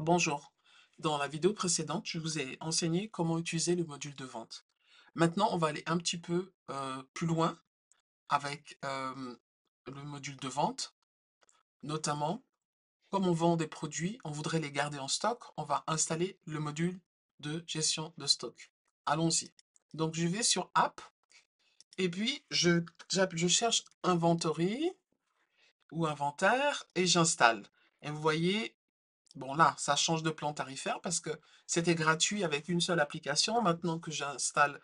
Bonjour. Dans la vidéo précédente, je vous ai enseigné comment utiliser le module de vente. Maintenant, on va aller un petit peu plus loin avec le module de vente, notamment comme on vend des produits, on voudrait les garder en stock, on va installer le module de gestion de stock. Allons-y. Donc, je vais sur App et puis je cherche Inventory ou Inventaire et j'installe. Et vous voyez, bon là, ça change de plan tarifaire parce que c'était gratuit avec une seule application. Maintenant que j'installe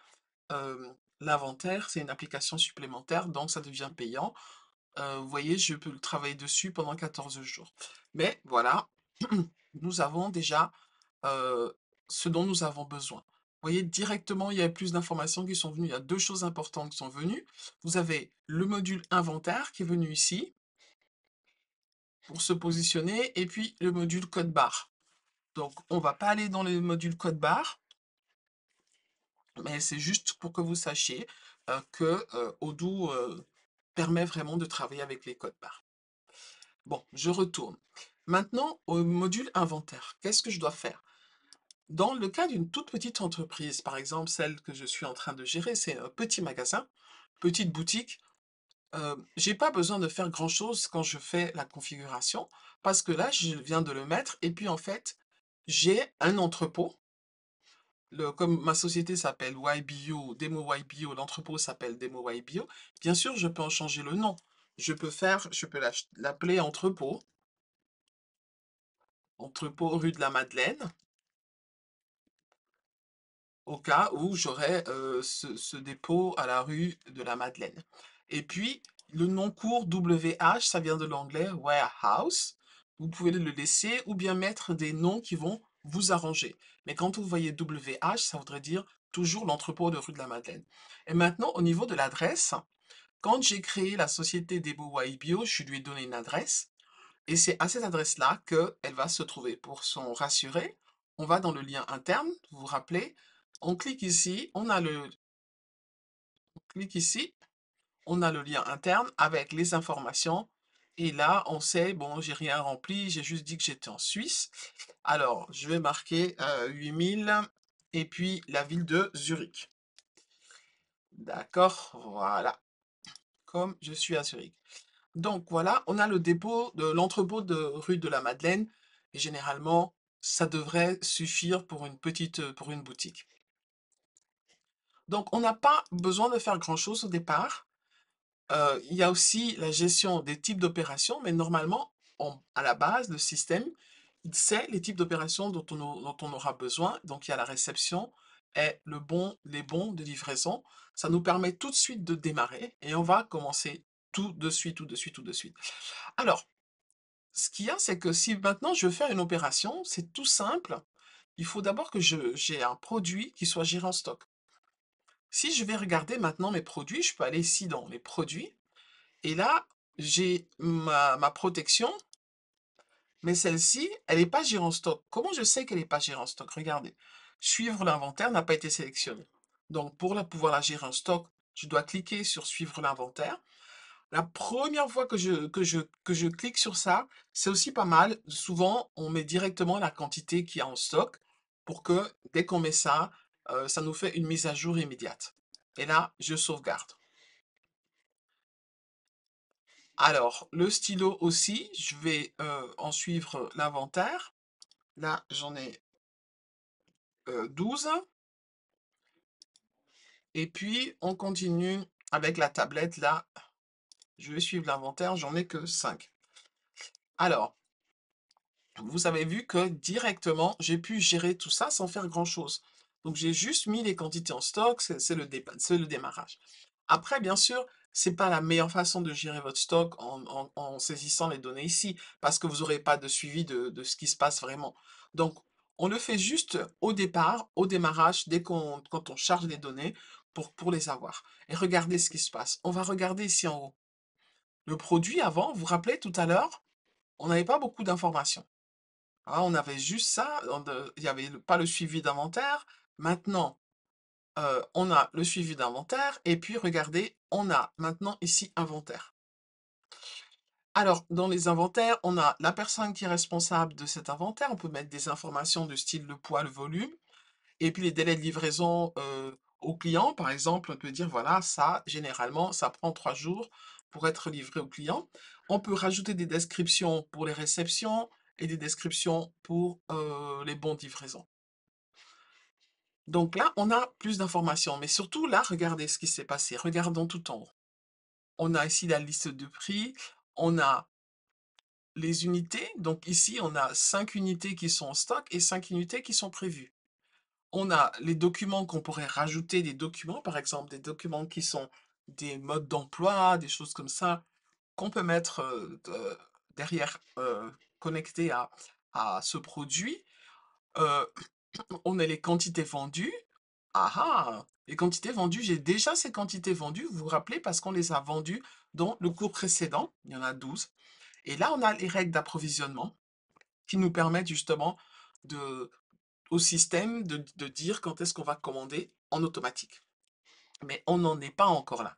l'inventaire, c'est une application supplémentaire, donc ça devient payant. Vous voyez, je peux travailler dessus pendant 14 jours. Mais voilà, nous avons déjà euh, ce dont nous avons besoin. Vous voyez, directement, il y a plus d'informations qui sont venues. Il y a deux choses importantes qui sont venues. Vous avez le module inventaire qui est venu ici pour se positionner, et puis le module code barre. Donc, on va pas aller dans le module code barre, mais c'est juste pour que vous sachiez que Odoo permet vraiment de travailler avec les codes barres. Bon, je retourne. Maintenant, au module inventaire, qu'est-ce que je dois faire? Dans le cas d'une toute petite entreprise, par exemple celle que je suis en train de gérer, c'est un petit magasin, petite boutique, j'ai pas besoin de faire grand-chose quand je fais la configuration, parce que là, je viens de le mettre, et puis en fait, j'ai un entrepôt. Comme ma société s'appelle YBio, Demo YBio, l'entrepôt s'appelle Demo YBio, bien sûr, je peux en changer le nom. Je peux l'appeler entrepôt rue de la Madeleine, au cas où j'aurais ce dépôt à la rue de la Madeleine. Et puis, le nom court WH, ça vient de l'anglais warehouse. Vous pouvez le laisser ou bien mettre des noms qui vont vous arranger. Mais quand vous voyez WH, ça voudrait dire toujours l'entrepôt de rue de la Madeleine. Et maintenant, au niveau de l'adresse, quand j'ai créé la société Debo YBio, je lui ai donné une adresse. Et c'est à cette adresse-là qu'elle va se trouver. Pour s'en rassurer, on va dans le lien interne, vous vous rappelez, on clique ici, on clique ici, on a le lien interne avec les informations. Et là, on sait, bon, j'ai rien rempli, j'ai juste dit que j'étais en Suisse. Alors, je vais marquer 8000 et puis la ville de Zurich. D'accord, voilà, comme je suis à Zurich. Donc voilà, on a le dépôt de l'entrepôt de rue de la Madeleine et généralement, ça devrait suffire pour une pour une boutique. Donc on n'a pas besoin de faire grand-chose au départ. Il y a aussi la gestion des types d'opérations, mais normalement, à la base, le système, il sait les types d'opérations dont on aura besoin. Donc il y a la réception et les bons de livraison. Ça nous permet tout de suite de démarrer et on va commencer tout de suite, tout de suite, tout de suite. Alors, ce qu'il y a, c'est que si maintenant je veux faire une opération, c'est tout simple. Il faut d'abord que j'ai un produit qui soit géré en stock. Si je vais regarder maintenant mes produits, je peux aller ici dans les produits, et là, j'ai ma protection, mais celle-ci, elle n'est pas gérée en stock. Comment je sais qu'elle n'est pas gérée en stock? Regardez, suivre l'inventaire n'a pas été sélectionné. Donc, pour pouvoir la gérer en stock, je dois cliquer sur suivre l'inventaire. La première fois que je clique sur ça, c'est aussi pas mal. Souvent, on met directement la quantité qu'il y a en stock pour que dès qu'on met ça, ça nous fait une mise à jour immédiate. Et là, je sauvegarde. Alors, le stylo aussi, je vais en suivre l'inventaire. Là, j'en ai 12. Et puis, on continue avec la tablette. Là, je vais suivre l'inventaire, j'en ai que 5. Alors, vous avez vu que directement, j'ai pu gérer tout ça sans faire grand-chose. Donc, j'ai juste mis les quantités en stock, c'est le démarrage. Après, bien sûr, c'est pas la meilleure façon de gérer votre stock en saisissant les données ici, parce que vous n'aurez pas de suivi de ce qui se passe vraiment. Donc, on le fait juste au départ, au démarrage, quand on charge les données pour les avoir. Et regardez ce qui se passe. On va regarder ici en haut. Le produit avant, vous vous rappelez tout à l'heure, on n'avait pas beaucoup d'informations. Ah, on avait juste ça, il n'y avait pas le suivi d'inventaire. Maintenant, on a le suivi d'inventaire et puis regardez, on a maintenant ici inventaire. Alors, dans les inventaires, on a la personne qui est responsable de cet inventaire. On peut mettre des informations de style le poids, le volume. Et puis les délais de livraison, au client, par exemple, on peut dire: «Voilà, ça, généralement, ça prend 3 jours pour être livré au client». On peut rajouter des descriptions pour les réceptions et des descriptions pour, les bons de livraison. Donc là, on a plus d'informations, mais surtout là, regardez ce qui s'est passé. Regardons tout en haut. On a ici la liste de prix, on a les unités, donc ici, on a 5 unités qui sont en stock et 5 unités qui sont prévues. On a les documents qu'on pourrait rajouter des documents, par exemple, des documents qui sont des modes d'emploi, des choses comme ça, qu'on peut mettre, derrière, connectés à ce produit. Heu, on a les quantités vendues. Ah ah! Les quantités vendues, j'ai déjà ces quantités vendues, vous vous rappelez? Parce qu'on les a vendues dans le cours précédent, il y en a 12. Et là, on a les règles d'approvisionnement qui nous permettent justement de au système de dire quand est-ce qu'on va commander en automatique. Mais on n'en est pas encore là.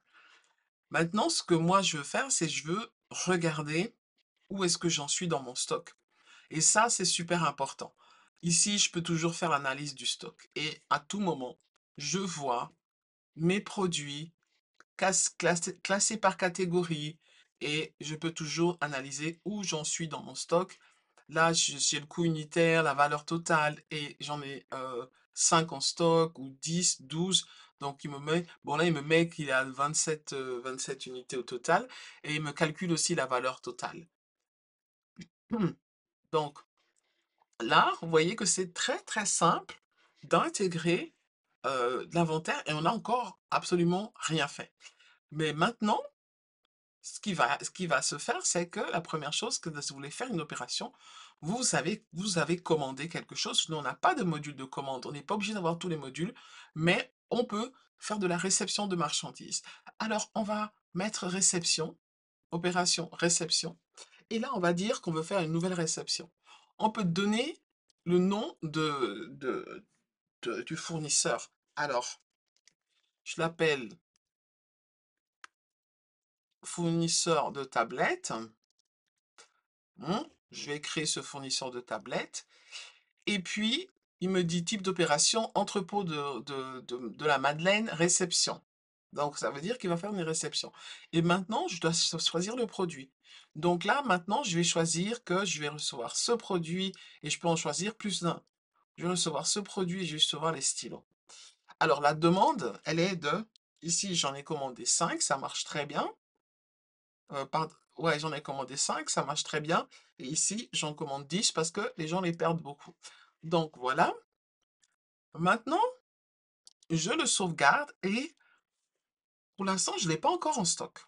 Maintenant, ce que moi je veux faire, c'est je veux regarder où est-ce que j'en suis dans mon stock. Et ça, c'est super important. Ici, je peux toujours faire l'analyse du stock. Et à tout moment, je vois mes produits classés par catégorie et je peux toujours analyser où j'en suis dans mon stock. Là, j'ai le coût unitaire, la valeur totale et j'en ai 5 en stock ou 10, 12. Donc, il me met, bon là, il me met qu'il y a 27 unités au total et il me calcule aussi la valeur totale. Donc, là, vous voyez que c'est très, très simple d'intégrer l'inventaire et on n'a encore absolument rien fait. Mais maintenant, ce qui va se faire, c'est que la première chose que si vous voulez faire une opération, vous avez commandé quelque chose. Nous, on n'a pas de module de commande. On n'est pas obligé d'avoir tous les modules, mais on peut faire de la réception de marchandises. Alors, on va mettre réception, opération réception, et là, on va dire qu'on veut faire une nouvelle réception. On peut donner le nom du fournisseur. Alors, je l'appelle fournisseur de tablettes. Je vais créer ce fournisseur de tablettes. Et puis, il me dit type d'opération, entrepôt de la Madeleine, réception. Donc, ça veut dire qu'il va faire une réception. Et maintenant, je dois choisir le produit. Donc là, maintenant, je vais choisir que je vais recevoir ce produit et je peux en choisir plus d'un. Je vais recevoir ce produit et je vais recevoir les stylos. Alors, la demande, elle est de, ici, j'en ai commandé 5, ça marche très bien. Ouais, j'en ai commandé 5, ça marche très bien. Et ici, j'en commande 10 parce que les gens les perdent beaucoup. Donc voilà. Maintenant, je le sauvegarde et pour l'instant, je ne l'ai pas encore en stock.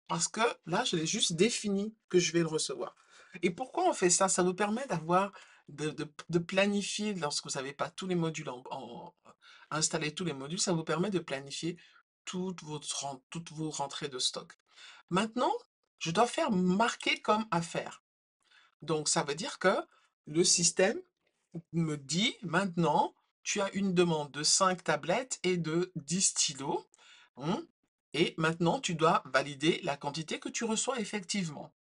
Parce que là, je l'ai juste défini que je vais le recevoir. Et pourquoi on fait ça? Ça vous permet d'avoir, de planifier lorsque vous n'avez pas tous les modules installer tous les modules, ça vous permet de planifier toutes vos rentrées de stock. Maintenant, je dois faire marquer comme affaire. Donc, ça veut dire que le système me dit maintenant, tu as une demande de 5 tablettes et de 10 stylos. Hum, Et maintenant, tu dois valider la quantité que tu reçois effectivement.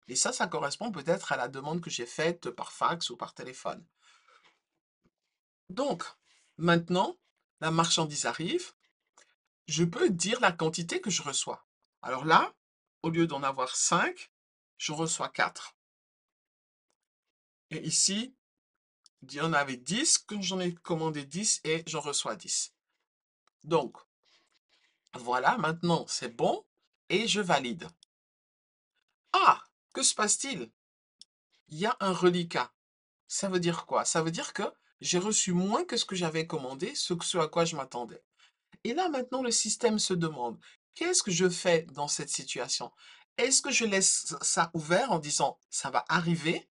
Et ça correspond peut-être à la demande que j'ai faite par fax ou par téléphone. Donc, maintenant, la marchandise arrive, je peux dire la quantité que je reçois. Alors là, au lieu d'en avoir 5, je reçois 4. Et ici, il y en avait 10, que j'en ai commandé 10 et j'en reçois 10. Donc, voilà, maintenant c'est bon et je valide. Ah, que se passe-t-il? Il y a un reliquat. Ça veut dire quoi? Ça veut dire que j'ai reçu moins que ce que j'avais commandé, ce à quoi je m'attendais. Et là, maintenant, le système se demande, qu'est-ce que je fais dans cette situation? Est-ce que je laisse ça ouvert en disant, ça va arriver?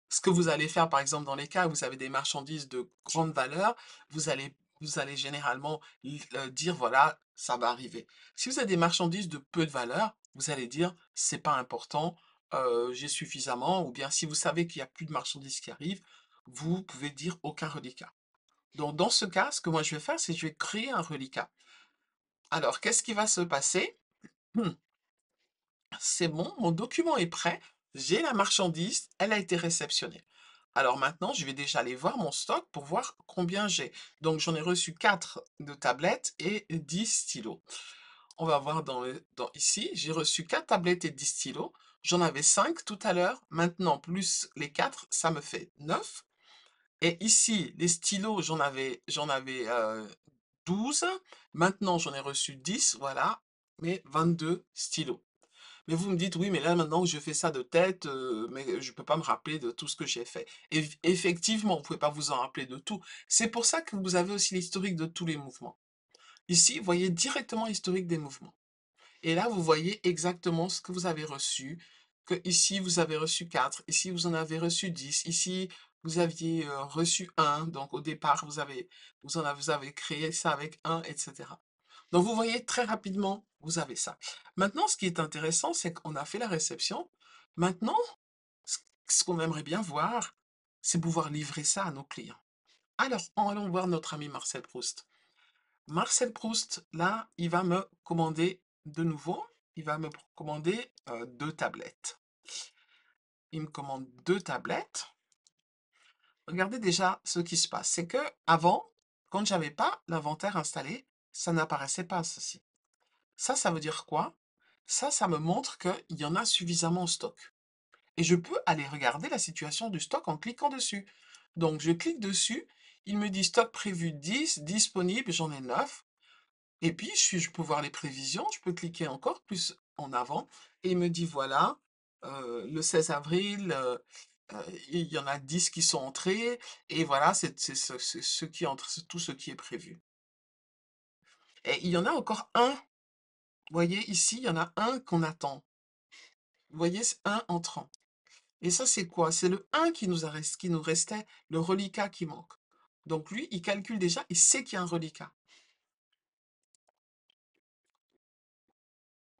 Ce que vous allez faire, par exemple, dans les cas où vous avez des marchandises de grande valeur, vous allez, vous allez généralement dire, voilà, ça va arriver. Si vous avez des marchandises de peu de valeur, vous allez dire, c'est pas important, j'ai suffisamment, ou bien si vous savez qu'il n'y a plus de marchandises qui arrivent, vous pouvez dire aucun reliquat. Donc, dans ce cas, ce que moi je vais faire, c'est que je vais créer un reliquat. Alors, qu'est-ce qui va se passer? C'est bon, mon document est prêt, j'ai la marchandise, elle a été réceptionnée. Alors maintenant, je vais déjà aller voir mon stock pour voir combien j'ai. Donc j'en ai reçu 4 de tablettes et 10 stylos. On va voir ici, j'ai reçu 4 tablettes et 10 stylos. J'en avais 5 tout à l'heure. Maintenant, plus les 4, ça me fait 9. Et ici, les stylos, j'en avais 12. Maintenant, j'en ai reçu 10, voilà, mais 22 stylos. Mais vous me dites, oui, mais là, maintenant que je fais ça de tête, mais je peux pas me rappeler de tout ce que j'ai fait. Et effectivement, vous pouvez pas vous en rappeler de tout. C'est pour ça que vous avez aussi l'historique de tous les mouvements. Ici, vous voyez directement l'historique des mouvements. Et là, vous voyez exactement ce que vous avez reçu, que ici, vous avez reçu 4, ici, vous en avez reçu 10, ici, vous aviez reçu un. Donc au départ, vous avez créé ça avec un, etc. Donc vous voyez très rapidement, vous avez ça. Maintenant, ce qui est intéressant, c'est qu'on a fait la réception. Maintenant, ce ce qu'on aimerait bien voir, c'est pouvoir livrer ça à nos clients. Alors, allons voir notre ami Marcel Proust. Marcel Proust, là, il va me commander de nouveau, il va me commander 2 tablettes. Il me commande 2 tablettes. Regardez déjà ce qui se passe. C'est que avant, quand j'avais pas l'inventaire installé, ça n'apparaissait pas ceci. Ça veut dire quoi? Ça me montre qu'il y en a suffisamment en stock. Et je peux aller regarder la situation du stock en cliquant dessus. Donc je clique dessus, il me dit stock prévu 10, disponible, j'en ai 9. Et puis je peux voir les prévisions, je peux cliquer encore plus en avant et il me dit voilà, le 16 avril, il y en a 10 qui sont entrés et voilà, c'est ce qui entre, c'est tout ce qui est prévu. Et il y en a encore un, vous voyez ici, il y en a un qu'on attend. Vous voyez, c'est un entrant. Et ça, c'est quoi? C'est le un qui nous restait, le reliquat qui manque. Donc lui, il calcule déjà, il sait qu'il y a un reliquat.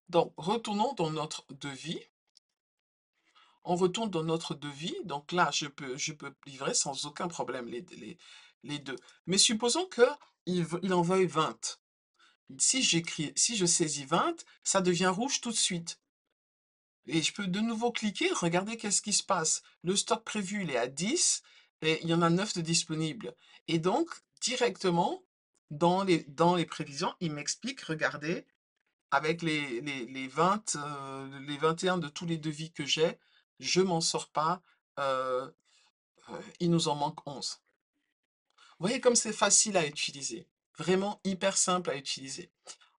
Donc, retournons dans notre devis. On retourne dans notre devis. Donc là, je peux livrer sans aucun problème les deux. Mais supposons qu'il en veuille 20. Si je saisis 20, ça devient rouge tout de suite. Et je peux de nouveau cliquer, regarder qu'est-ce qui se passe. Le stock prévu, il est à 10 et il y en a 9 de disponibles. Et donc, directement, dans les prévisions, il m'explique, regardez, avec les 20, les 21 de tous les devis que j'ai, je m'en sors pas, euh, il nous en manque 11. Vous voyez comme c'est facile à utiliser. Vraiment hyper simple à utiliser.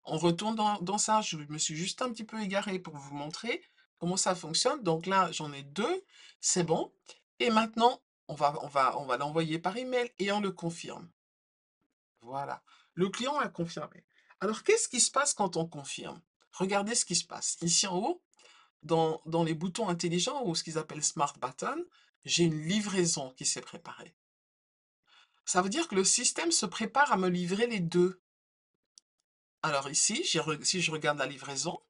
On retourne dans ça, je me suis juste un petit peu égaré pour vous montrer comment ça fonctionne. Donc là, j'en ai 2, c'est bon. Et maintenant, on va l'envoyer par email et on le confirme. Voilà. Le client a confirmé. Alors, qu'est-ce qui se passe quand on confirme? Regardez ce qui se passe. Ici en haut, dans les boutons intelligents ou ce qu'ils appellent Smart Button, j'ai une livraison qui s'est préparée. Ça veut dire que le système se prépare à me livrer les deux. Alors ici, si je regarde la livraison,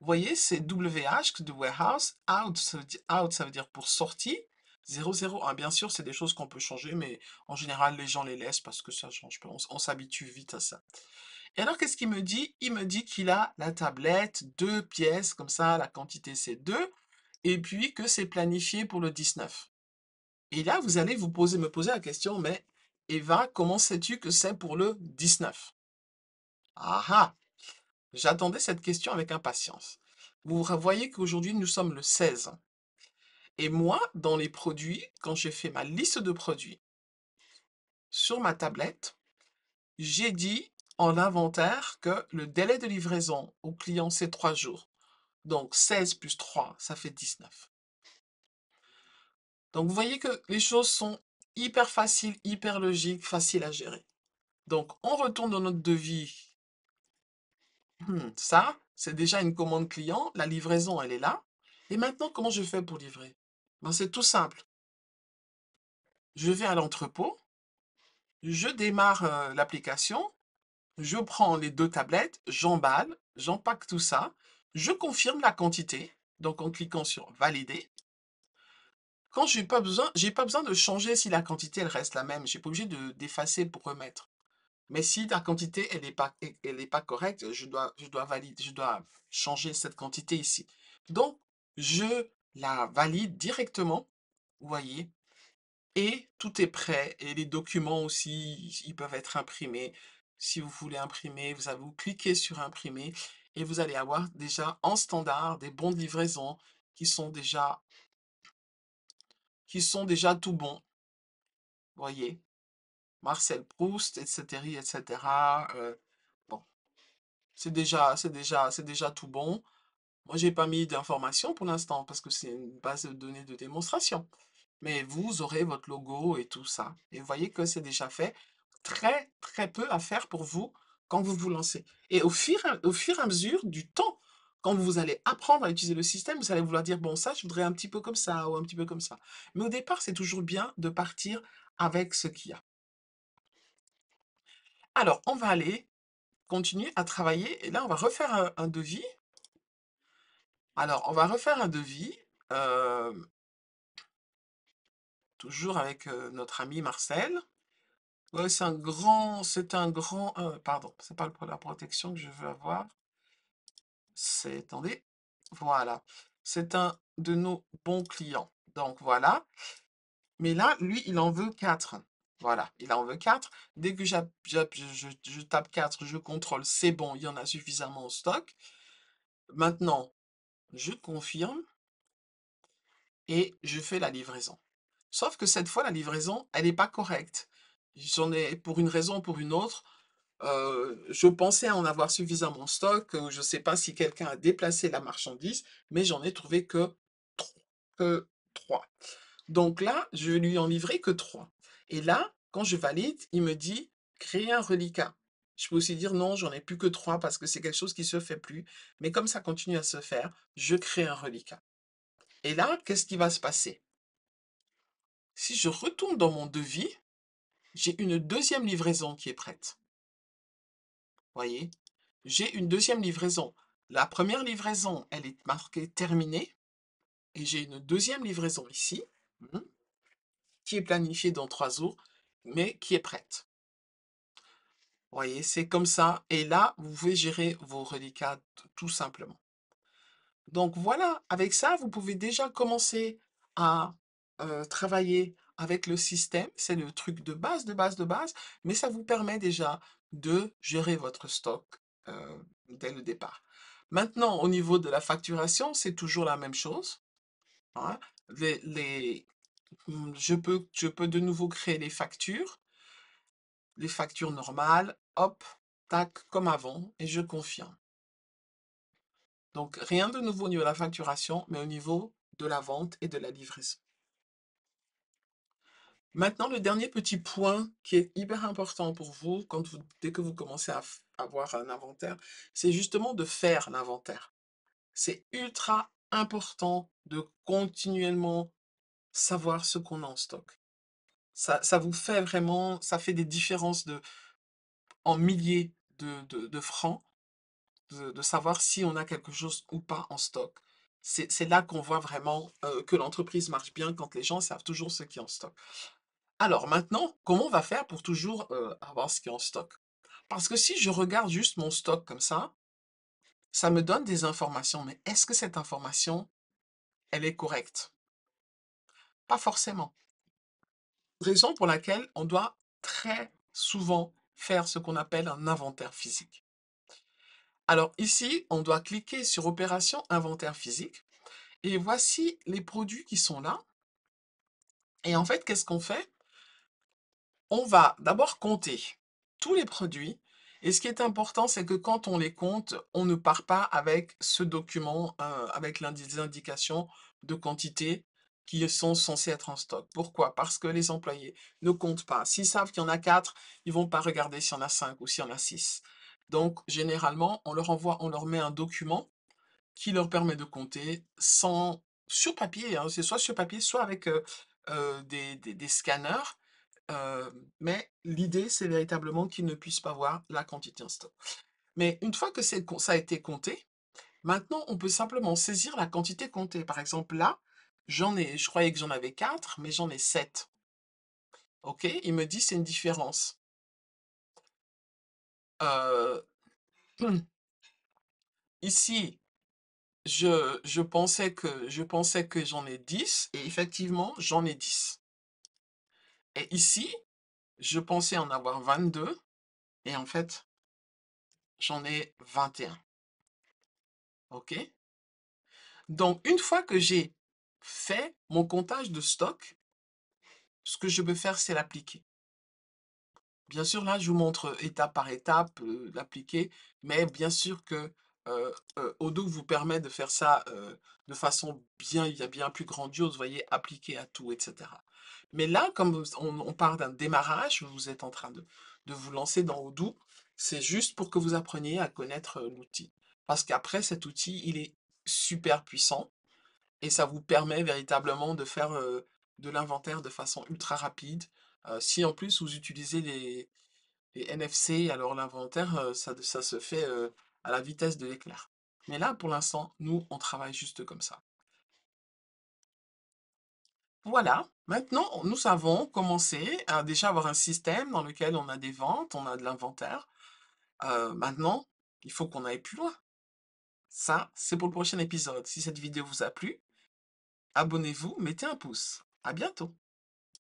vous voyez, c'est WH de warehouse, out, ça veut dire pour sortie, 001. Bien sûr, c'est des choses qu'on peut changer, mais en général, les gens les laissent parce que ça change pas. On s'habitue vite à ça. Et alors, qu'est-ce qu'il me dit? Il me dit qu'il a la tablette, 2 pièces, comme ça, la quantité c'est 2, et puis que c'est planifié pour le 19. Et là, vous allez me poser la question, mais Eva, comment sais-tu que c'est pour le 19? Ah ah! J'attendais cette question avec impatience. Vous voyez qu'aujourd'hui, nous sommes le 16. Et moi, dans les produits, quand j'ai fait ma liste de produits sur ma tablette, j'ai dit en inventaire que le délai de livraison au client, c'est 3 jours. Donc 16 plus 3, ça fait 19. Donc vous voyez que les choses sont hyper faciles, hyper logiques, faciles à gérer. Donc on retourne dans notre devis. Ça, c'est déjà une commande client. La livraison, elle est là. Et maintenant, comment je fais pour livrer? Ben, c'est tout simple. Je vais à l'entrepôt, je démarre l'application, je prends les 2 tablettes, j'emballe, j'empaque tout ça, je confirme la quantité, donc en cliquant sur valider. Quand j'ai pas besoin de changer si la quantité elle reste la même, j'ai pas obligé d'effacer pour remettre. Mais si la quantité elle est pas correcte, je dois changer cette quantité ici. Donc, je la valide directement, vous voyez, et tout est prêt. Et les documents aussi, ils peuvent être imprimés. Si vous voulez imprimer, vous cliquez sur imprimer et vous allez avoir déjà en standard des bons de livraison qui sont déjà, tout bons, vous voyez. Marcel Proust, etc. Bon, c'est déjà tout bon. Moi, j'ai pas mis d'informations pour l'instant parce que c'est une base de données de démonstration. Mais vous aurez votre logo et tout ça. Et vous voyez que c'est déjà fait. Très, très peu à faire pour vous quand vous vous lancez. Et au fur et à mesure du temps, quand vous allez apprendre à utiliser le système, vous allez vouloir dire, bon, ça, je voudrais un petit peu comme ça ou un petit peu comme ça. Mais au départ, c'est toujours bien de partir avec ce qu'il y a. Alors, on va aller continuer à travailler. Et là, on va refaire un devis. Alors, on va refaire un devis. euh, Toujours avec notre ami Marcel. Ouais, pardon, c'est pas la protection que je veux avoir. Attendez, voilà. C'est un de nos bons clients. Donc voilà. Mais là, lui, il en veut 4. Voilà, il en veut 4. Dès que je tape 4, je contrôle, c'est bon, il y en a suffisamment au stock. Maintenant, je confirme et je fais la livraison. Sauf que cette fois, la livraison, elle n'est pas correcte. J'en ai, pour une raison ou pour une autre, je pensais en avoir suffisamment en stock. Je ne sais pas si quelqu'un a déplacé la marchandise, mais j'en ai trouvé que 3. Donc là, je vais lui en livrer que 3. Et là, quand je valide, il me dit créer un reliquat. Je peux aussi dire non, j'en ai plus que 3 parce que c'est quelque chose qui ne se fait plus. Mais comme ça continue à se faire, je crée un reliquat. Et là, qu'est-ce qui va se passer? Si je retourne dans mon devis, j'ai une deuxième livraison qui est prête. Voyez? J'ai une deuxième livraison. La première livraison, elle est marquée terminée. Et j'ai une deuxième livraison ici, qui est planifiée dans 3 jours, mais qui est prête. Voyez, c'est comme ça. Et là, vous pouvez gérer vos reliquats tout simplement. Donc voilà, avec ça, vous pouvez déjà commencer à travailler avec le système. C'est le truc de base, de base, de base, mais ça vous permet déjà de gérer votre stock dès le départ. Maintenant, au niveau de la facturation, c'est toujours la même chose, hein. Je peux de nouveau créer les factures normales, hop, tac, comme avant, et je confirme. Donc, rien de nouveau au niveau de la facturation, mais au niveau de la vente et de la livraison. Maintenant, le dernier petit point qui est hyper important pour vous, dès que vous commencez à avoir un inventaire, c'est justement de faire l'inventaire. C'est ultra important de continuellement savoir ce qu'on a en stock. Ça vous fait vraiment, ça fait des différences en milliers de francs de savoir si on a quelque chose ou pas en stock. C'est là qu'on voit vraiment que l'entreprise marche bien quand les gens savent toujours ce qui est en stock. Alors maintenant, comment on va faire pour toujours avoir ce qui est en stock? Parce que si je regarde juste mon stock comme ça me donne des informations, mais est-ce que cette information, elle est correcte? Pas forcément. Raison pour laquelle on doit très souvent faire ce qu'on appelle un inventaire physique. Alors ici, on doit cliquer sur Opération inventaire physique et voici les produits qui sont là. Et en fait, qu'est-ce qu'on fait? On va d'abord compter tous les produits. Et ce qui est important, c'est que quand on les compte, on ne part pas avec ce document, avec les indications de quantité qui sont censées être en stock. Pourquoi? Parce que les employés ne comptent pas. S'ils savent qu'il y en a 4, ils vont pas regarder s'il y en a 5 ou s'il y en a 6. Donc, généralement, on leur met un document qui leur permet de compter sur papier, hein, c'est soit sur papier, soit avec des scanners. Mais l'idée, c'est véritablement qu'ils ne puissent pas voir la quantité en stock. Mais une fois que ça a été compté, maintenant, on peut simplement saisir la quantité comptée. Par exemple, là, je croyais que j'en avais 4, mais j'en ai 7. OK? Il me dit c'est une différence. Euh, ici, je pensais que j'en ai 10 et effectivement, j'en ai 10. Et ici, je pensais en avoir 22 et en fait, j'en ai 21. OK? Donc une fois que j'ai fait mon comptage de stock, ce que je peux faire, c'est l'appliquer. Bien sûr, là, je vous montre étape par étape, l'appliquer, mais bien sûr que, Odoo vous permet de faire ça, de façon bien plus grandiose, vous voyez? Appliquer à tout et cetera. Mais là, comme on parle d'un démarrage, vous êtes en train de vous lancer dans Odoo, c'est juste pour que vous appreniez à connaître, l'outil. Parce qu'après cet outil, il est super puissant et ça vous permet véritablement de faire, de l'inventaire de façon ultra rapide. Si en plus vous utilisez les NFC, alors l'inventaire, ça se fait, à la vitesse de l'éclair. Mais là, pour l'instant, nous, on travaille juste comme ça. Voilà, maintenant, nous savons commencer à déjà avoir un système dans lequel on a des ventes, on a de l'inventaire. Maintenant, il faut qu'on aille plus loin. Ça, c'est pour le prochain épisode. Si cette vidéo vous a plu, abonnez-vous, mettez un pouce. À bientôt.